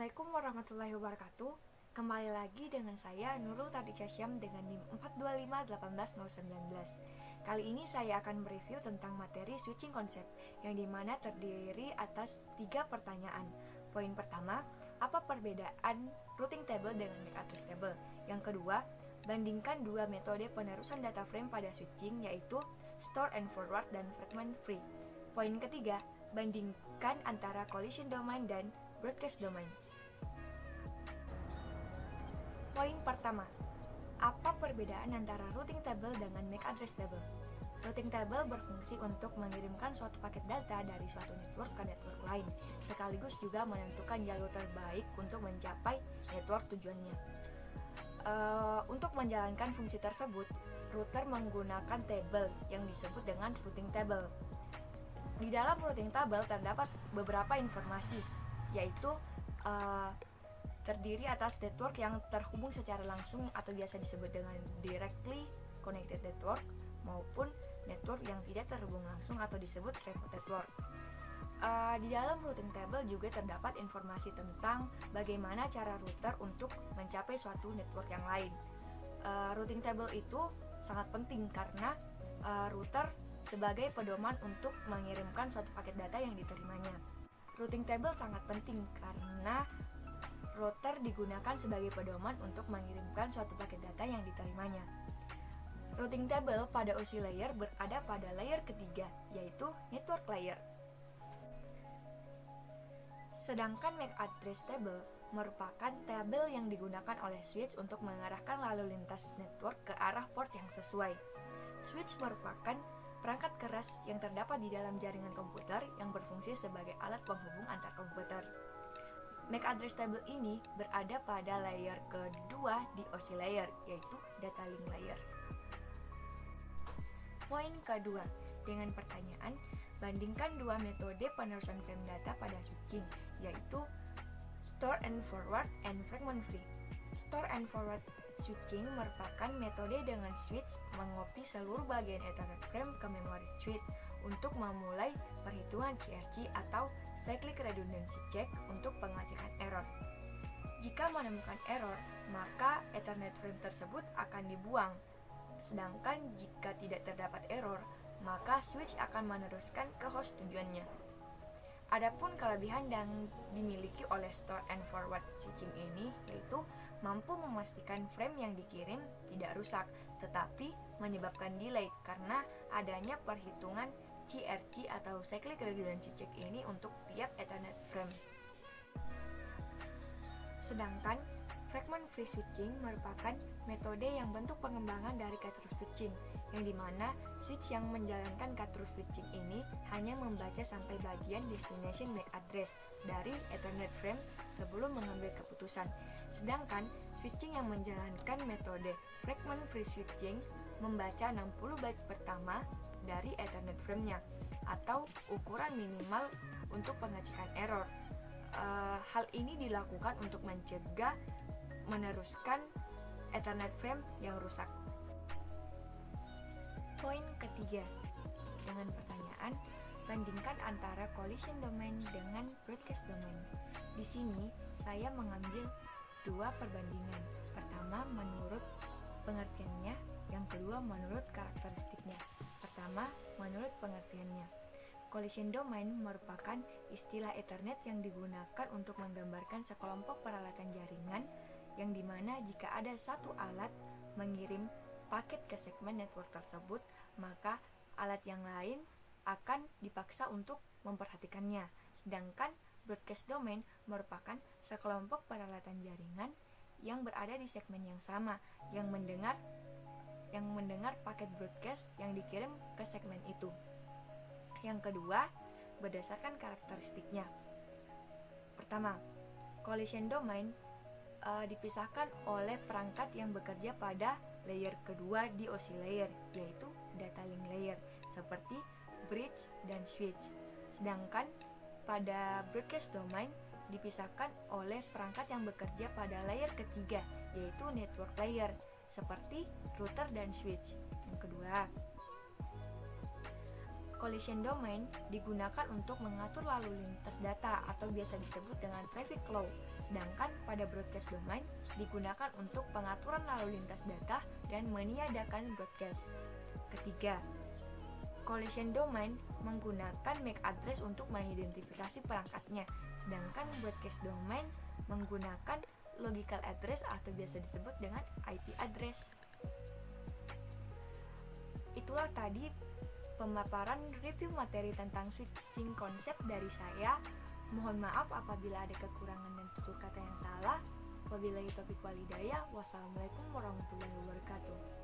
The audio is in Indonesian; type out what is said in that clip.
Assalamualaikum warahmatullahi wabarakatuh. Kembali lagi dengan saya Nurul Tadika Syam dengan NIM 425180119. Kali ini saya akan mereview tentang materi switching concept yang dimana terdiri atas 3 pertanyaan. Poin pertama, apa perbedaan routing table dengan MAC address table? Yang kedua, bandingkan dua metode penerusan data frame pada switching, yaitu store and forward dan fragment free. Poin ketiga, bandingkan antara collision domain dan broadcast domain. Poin pertama, apa perbedaan antara routing table dengan MAC address table? Routing table berfungsi untuk mengirimkan suatu paket data dari suatu network ke network lain, sekaligus juga menentukan jalur terbaik untuk mencapai network tujuannya. Untuk menjalankan fungsi tersebut, router menggunakan table yang disebut dengan routing table. Di dalam routing table terdapat beberapa informasi, yaitu terdiri atas network yang terhubung secara langsung atau biasa disebut dengan directly connected network, maupun network yang tidak terhubung langsung atau disebut remote network. Di dalam routing table juga terdapat informasi tentang bagaimana cara router untuk mencapai suatu network yang lain. Routing table itu sangat penting karena router sebagai pedoman untuk mengirimkan suatu paket data yang diterimanya. Routing table sangat penting karena router digunakan sebagai pedoman untuk mengirimkan suatu paket data yang diterimanya. Routing table pada OSI layer berada pada layer ketiga, yaitu network layer. Sedangkan MAC address table merupakan tabel yang digunakan oleh switch untuk mengarahkan lalu lintas network ke arah port yang sesuai. Switch merupakan perangkat keras yang terdapat di dalam jaringan komputer yang berfungsi sebagai alat penghubung antar komputer. MAC address table ini berada pada layer kedua di OSI layer, yaitu data link layer. Poin kedua, dengan pertanyaan, bandingkan dua metode penerusan frame data pada switching, yaitu store and forward and fragment free. Store and forward switching merupakan metode dengan switch mengopi seluruh bagian Ethernet frame ke memori switch untuk memulai perhitungan CRC atau cyclic redundancy check untuk pengecekan error. Jika menemukan error, maka Ethernet frame tersebut akan dibuang. Sedangkan jika tidak terdapat error, maka switch akan meneruskan ke host tujuannya. Adapun kelebihan yang dimiliki oleh store and forward switching ini yaitu mampu memastikan frame yang dikirim tidak rusak, tetapi menyebabkan delay karena adanya perhitungan CRC atau cyclic redundancy check ini untuk tiap Ethernet frame. Sedangkan fragment free switching merupakan metode yang bentuk pengembangan dari cut-through switching, yang dimana switch yang menjalankan cut-through switching ini hanya membaca sampai bagian destination MAC address dari Ethernet frame sebelum mengambil keputusan. Sedangkan switching yang menjalankan metode fragment free switching membaca 60 bytes pertama dari Ethernet frame-nya atau ukuran minimal untuk pengecekan error. Hal ini dilakukan untuk mencegah meneruskan Ethernet frame yang rusak. Poin ketiga, dengan pertanyaan, bandingkan antara collision domain dengan broadcast domain. Di sini saya mengambil dua perbandingan. Pertama menurut pengertiannya, yang kedua menurut karakteristiknya. Pertama menurut pengertiannya. Collision domain merupakan istilah Ethernet yang digunakan untuk menggambarkan sekelompok peralatan jaringan yang dimana jika ada satu alat mengirim paket ke segmen network tersebut, maka alat yang lain akan dipaksa untuk memperhatikannya. Sedangkan broadcast domain merupakan sekelompok peralatan jaringan yang berada di segmen yang sama, yang mendengar paket broadcast yang dikirim ke segmen itu. Yang kedua, berdasarkan karakteristiknya. Pertama, collision domain dipisahkan oleh perangkat yang bekerja pada layer kedua di OSI layer, yaitu data link layer, seperti bridge dan switch. Sedangkan pada broadcast domain dipisahkan oleh perangkat yang bekerja pada layer ketiga, yaitu network layer, seperti router dan switch. Yang kedua, collision domain digunakan untuk mengatur lalu lintas data atau biasa disebut dengan traffic flow. Sedangkan pada broadcast domain digunakan untuk pengaturan lalu lintas data dan meniadakan broadcast. Ketiga, collision domain menggunakan MAC address untuk mengidentifikasi perangkatnya, sedangkan broadcast domain menggunakan logical address atau biasa disebut dengan IP address. Itulah tadi pemaparan review materi tentang switching konsep dari saya. Mohon maaf apabila ada kekurangan dan tutur kata yang salah. Wabillahi taufiq wal hidayah. Wassalamualaikum warahmatullahi wabarakatuh.